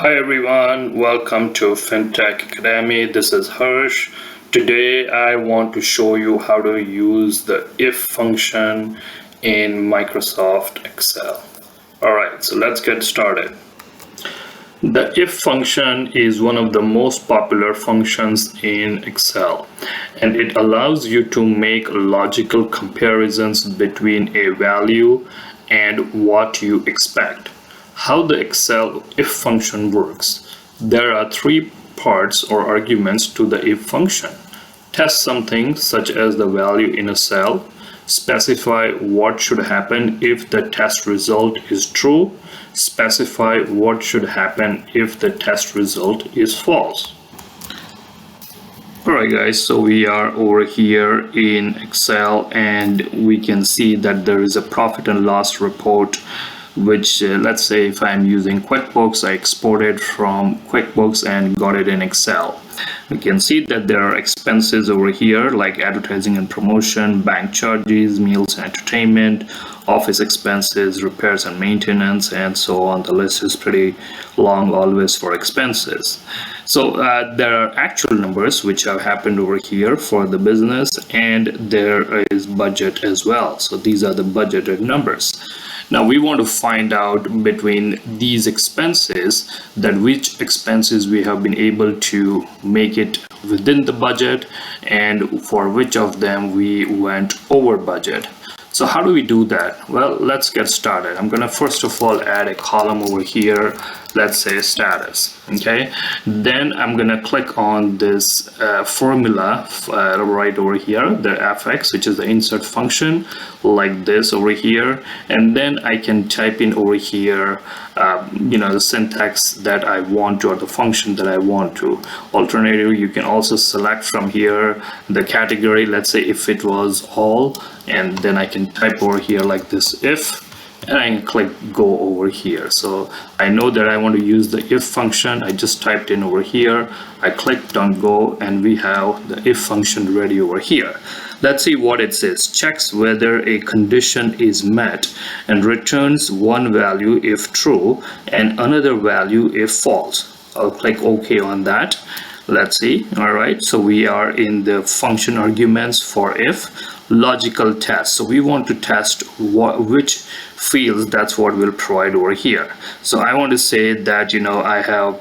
Hi everyone, welcome to FinTech Academy. This is Harsh. Today I want to show you how to use the if function in Microsoft Excel. Alright, so let's get started. The if function is one of the most popular functions in Excel, and it allows you to make logical comparisons between a value and what you expect. How the Excel if function works. There are three parts or arguments to the if function. Test something such as the value in a cell. Specify what should happen if the test result is true. Specify what should happen if the test result is false. Alright guys, so we are over here in Excel and we can see that there is a profit and loss report, which let's say if I'm using QuickBooks, I exported from QuickBooks and got it in Excel. We can see that there are expenses over here like advertising and promotion, bank charges, meals and entertainment, office expenses, repairs and maintenance, and so on. The list is pretty long always for expenses. So there are actual numbers which have happened over here for the business, and there is budget as well. So these are the budgeted numbers. Now we want to find out between these expenses that which expenses we have been able to make it within the budget and for which of them we went over budget. So how do we do that? Well, let's get started. I'm gonna first of all add a column over here, let's say status, okay? Then I'm gonna click on this formula right over here, the fx, which is the insert function, like this over here, and then I can type in over here the syntax that I want to, or the function that I want to. Alternatively, you can also select from here the category, let's say if it was all, and then I can type over here like this if, and I can click go over here. So I know that I want to use the if function. I just typed in over here, I clicked on go, and we have the if function ready over here. Let's see what it says. Checks whether a condition is met and returns one value if true and another value if false. I'll click OK on that. Let's see. All right, so we are in the function arguments for if. Logical test. So we want to test which fields, that's what we'll provide over here. So I want to say that I have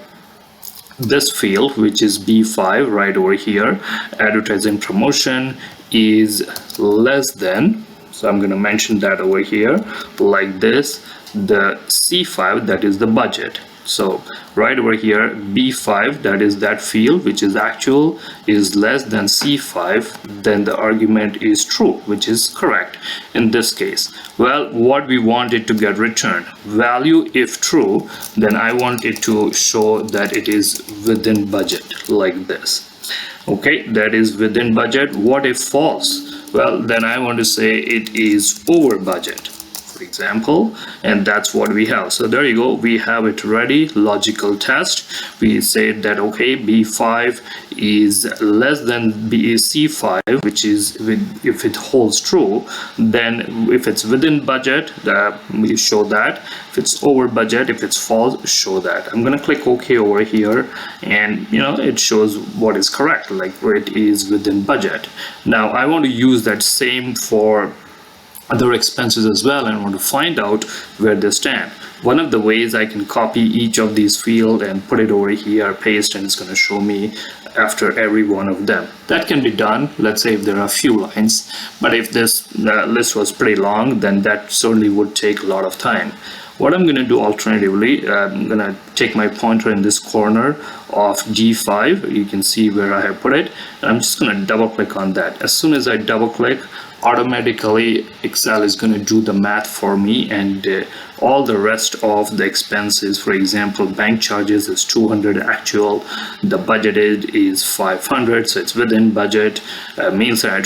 this field which is B5 right over here. Advertising promotion is less than, so I'm going to mention that over here like this, the C5, that is the budget. So right over here, B5, that is that field which is actual, is less than C5, then the argument is true, which is correct in this case. Well, what we want it to get returned, value if true, then I want it to show that it is within budget like this. Okay, that is within budget. What if false? Well, then I want to say it is over budget, for example, and that's what we have. So there you go, we have it ready. Logical test, we said that okay, B5 is less than C5, which is if it holds true, then if it's within budget, we show that. If it's over budget, if it's false, show that. I'm gonna click OK over here, and it shows what is correct, like where it is within budget. Now I want to use that same for other expenses as well, and want to find out where they stand. One of the ways I can copy each of these fields and put it over here, paste, and it's going to show me after every one of them. That can be done, let's say if there are a few lines, but if this list was pretty long, then that certainly would take a lot of time. What I'm going to do alternatively, I'm going to take my pointer in this corner of G5, you can see where I have put it, and I'm just going to double click on that. As soon as I double click, automatically Excel is going to do the math for me, and all the rest of the expenses, for example, bank charges is 200 actual, the budgeted is 500, so it's within budget. Meals and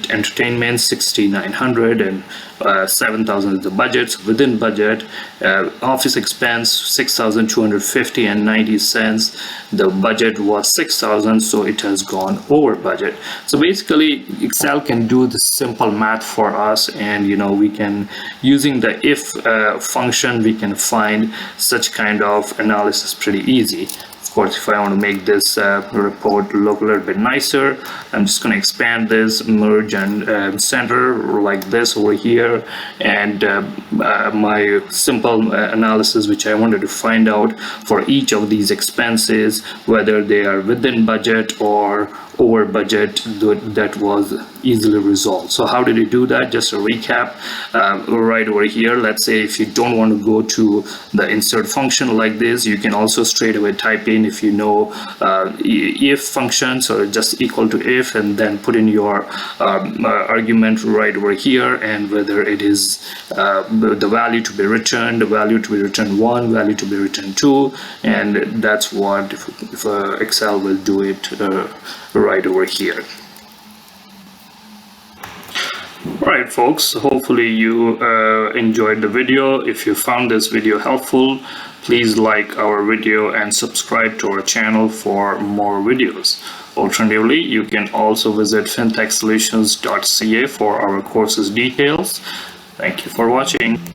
entertainment 6900, and 7,000 is the budget. So within budget, office expense 6,250 and 90 cents. The budget was 6,000, so it has gone over budget. So basically, Excel can do the simple math for us, and we can, using the if function, we can find such kind of analysis pretty easy. Of course, if I want to make this report look a little bit nicer, I'm just going to expand this, merge and center like this over here, and my simple analysis which I wanted to find out for each of these expenses, whether they are within budget or over budget, that was easily resolved. So how did you do that? Just a recap, right over here, let's say if you don't want to go to the insert function like this, you can also straight away type in, if you know if function, so just equal to if, and then put in your argument right over here, and whether it is the value to be returned, the value to be returned 1, value to be returned 2, and that's what if Excel will do it right over here. Alright folks, hopefully you enjoyed the video. If you found this video helpful, please like our video and subscribe to our channel for more videos. Alternatively, you can also visit fintechsolutions.ca for our courses details. Thank you for watching.